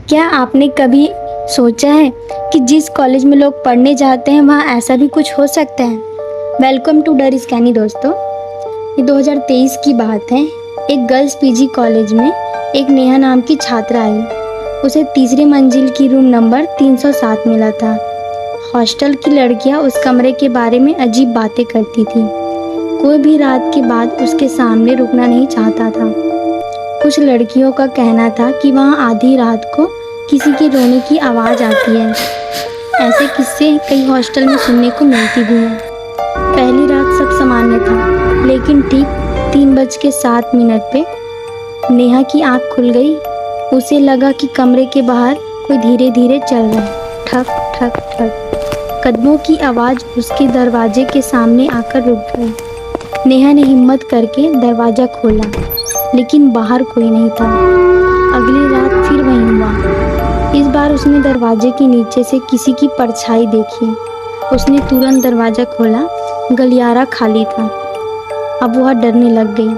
क्या आपने कभी सोचा है कि जिस कॉलेज में लोग पढ़ने जाते हैं वहाँ ऐसा भी कुछ हो सकता है। वेलकम टू डर स्कैनी दोस्तों। ये 2023 की बात है। एक गर्ल्स पीजी कॉलेज में एक नेहा नाम की छात्रा आई। उसे तीसरी मंजिल की रूम नंबर 307 मिला था। हॉस्टल की लड़कियां उस कमरे के बारे में अजीब बातें करती थी। कोई भी रात के बाद उसके सामने रुकना नहीं चाहता था। कुछ लड़कियों का कहना था कि वहाँ आधी रात को किसी के रोने की आवाज़ आती है। ऐसे किस्से कई हॉस्टल में सुनने को मिलती भी हैं। पहली रात सब सामान्य था, लेकिन ठीक 3:07 पे नेहा की आंख खुल गई। उसे लगा कि कमरे के बाहर कोई धीरे धीरे चल रहा है। ठक ठक ठक कदमों की आवाज़ उसके दरवाजे के सामने आकर रुक गई। नेहा ने हिम्मत करके दरवाज़ा खोला, लेकिन बाहर कोई नहीं था। अगली रात फिर वही हुआ। इस बार उसने दरवाजे के नीचे से किसी की परछाई देखी। उसने तुरंत दरवाज़ा खोला। गलियारा खाली था। अब वह डरने लग गई।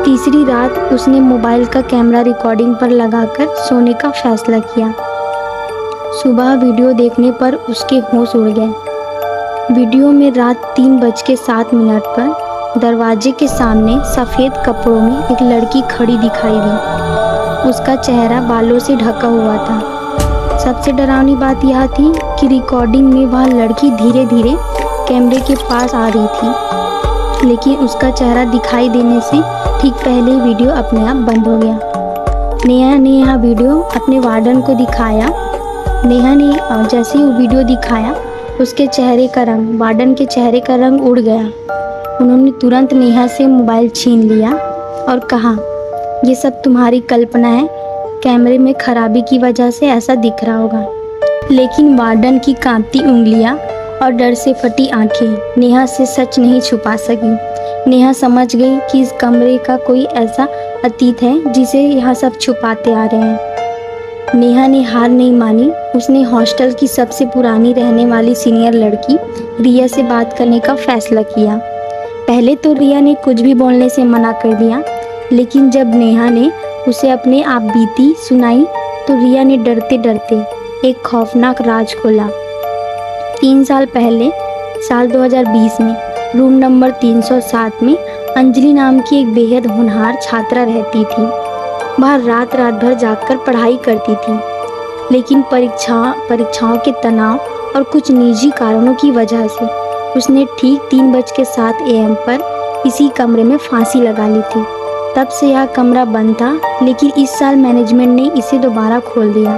तीसरी रात उसने मोबाइल का कैमरा रिकॉर्डिंग पर लगाकर सोने का फैसला किया। सुबह वीडियो देखने पर उसके होश उड़ गए। वीडियो में रात 3:07 पर दरवाजे के सामने सफ़ेद कपड़ों में एक लड़की खड़ी दिखाई दी। उसका चेहरा बालों से ढका हुआ था। सबसे डरावनी बात यह थी कि रिकॉर्डिंग में वह लड़की धीरे धीरे कैमरे के पास आ रही थी, लेकिन उसका चेहरा दिखाई देने से ठीक पहले ही वीडियो अपने आप बंद हो गया। नेहा ने यह वीडियो अपने वार्डन को दिखाया। नेहा ने जैसे ही वो वीडियो दिखाया, उसके चेहरे का रंग, वार्डन के चेहरे का रंग उड़ गया। उन्होंने तुरंत नेहा से मोबाइल छीन लिया और कहा, ये सब तुम्हारी कल्पना है, कैमरे में खराबी की वजह से ऐसा दिख रहा होगा। लेकिन वार्डन की कांपती उंगलियां और डर से फटी आंखें नेहा से सच नहीं छुपा सकी। नेहा समझ गई कि इस कमरे का कोई ऐसा अतीत है जिसे यहाँ सब छुपाते आ रहे हैं। नेहा ने हार नहीं मानी। उसने हॉस्टल की सबसे पुरानी रहने वाली सीनियर लड़की रिया से बात करने का फैसला किया। पहले तो रिया ने कुछ भी बोलने से मना कर दिया, लेकिन जब नेहा ने उसे अपने आप बीती सुनाई तो रिया ने डरते डरते एक खौफनाक राज खोला। 3 साल पहले, साल 2020 में रूम नंबर 307 में अंजलि नाम की एक बेहद होनहार छात्रा रहती थी। वह रात भर जागकर पढ़ाई करती थी, लेकिन परीक्षाओं के तनाव और कुछ निजी कारणों की वजह से उसने ठीक 3:07 AM पर इसी कमरे में फांसी लगा ली थी। तब से यह कमरा बंद था, लेकिन इस साल मैनेजमेंट ने इसे दोबारा खोल दिया।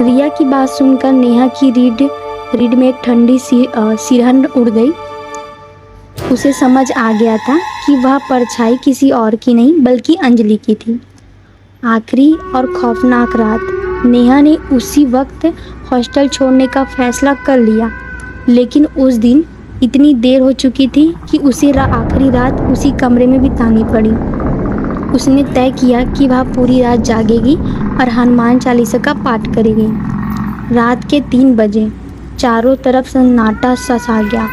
रिया की बात सुनकर नेहा की रीढ़ में एक ठंडी सिरहन उड़ गई। उसे समझ आ गया था कि वह परछाई किसी और की नहीं बल्कि अंजलि की थी। आखिरी और खौफनाक रात। नेहा ने उसी वक्त हॉस्टल छोड़ने का फैसला कर लिया, लेकिन उस दिन इतनी देर हो चुकी थी कि उसे आखिरी रात उसी कमरे में बितानी पड़ी। उसने तय किया कि वह पूरी रात जागेगी और हनुमान चालीसा का पाठ करेगी। रात के 3 बजे चारों तरफ सन्नाटा सा गया।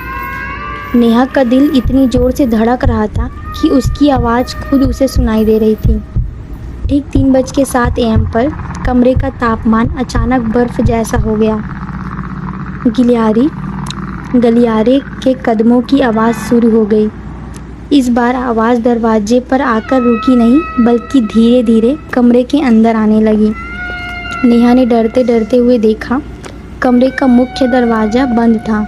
नेहा का दिल इतनी ज़ोर से धड़क रहा था कि उसकी आवाज़ खुद उसे सुनाई दे रही थी। ठीक 3:07 AM पर कमरे का तापमान अचानक बर्फ़ जैसा हो गया। गलियारे के कदमों की आवाज़ शुरू हो गई। इस बार आवाज़ दरवाजे पर आकर रुकी नहीं, बल्कि धीरे धीरे कमरे के अंदर आने लगी। नेहा ने डरते डरते हुए देखा। कमरे का मुख्य दरवाज़ा बंद था,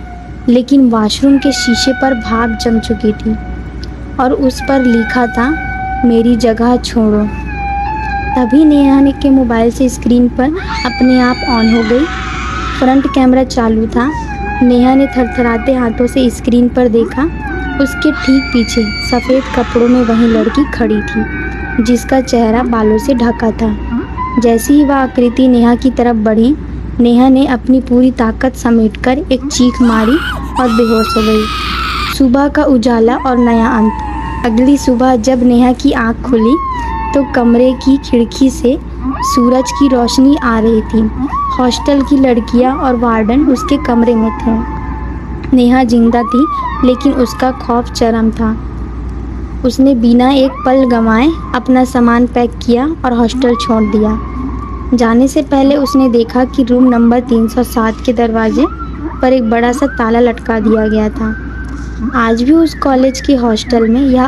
लेकिन वॉशरूम के शीशे पर भाप जम चुकी थी और उस पर लिखा था, मेरी जगह छोड़ो। तभी नेहा के मोबाइल से स्क्रीन पर अपने आप ऑन हो गई। फ्रंट कैमरा चालू था। नेहा ने थरथराते हाथों से स्क्रीन पर देखा। उसके ठीक पीछे सफ़ेद कपड़ों में वही लड़की खड़ी थी, जिसका चेहरा बालों से ढका था। जैसे ही वह आकृति नेहा की तरफ बढ़ी, नेहा ने अपनी पूरी ताकत समेटकर एक चीख मारी और बेहोश हो गई। सुबह का उजाला और नया अंत। अगली सुबह जब नेहा की आंख खुली तो कमरे की खिड़की से सूरज की रोशनी आ रही थी। हॉस्टल की लड़कियां और वार्डन उसके कमरे में थे। नेहा जिंदा थी, लेकिन उसका खौफ चरम था। उसने बिना एक पल गंवाए अपना सामान पैक किया और हॉस्टल छोड़ दिया। जाने से पहले उसने देखा कि रूम नंबर 307 के दरवाजे पर एक बड़ा सा ताला लटका दिया गया था। आज भी उस कॉलेज के हॉस्टल में यह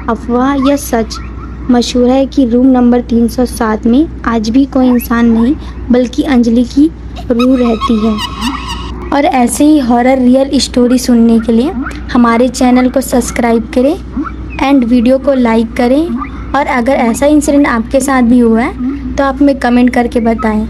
अफवाह या सच मशहूर है कि रूम नंबर 307 में आज भी कोई इंसान नहीं बल्कि अंजलि की रूह रहती है। और ऐसे ही हॉरर रियल स्टोरी सुनने के लिए हमारे चैनल को सब्सक्राइब करें एंड वीडियो को लाइक करें। और अगर ऐसा इंसिडेंट आपके साथ भी हुआ है तो आप हमें कमेंट करके बताएं।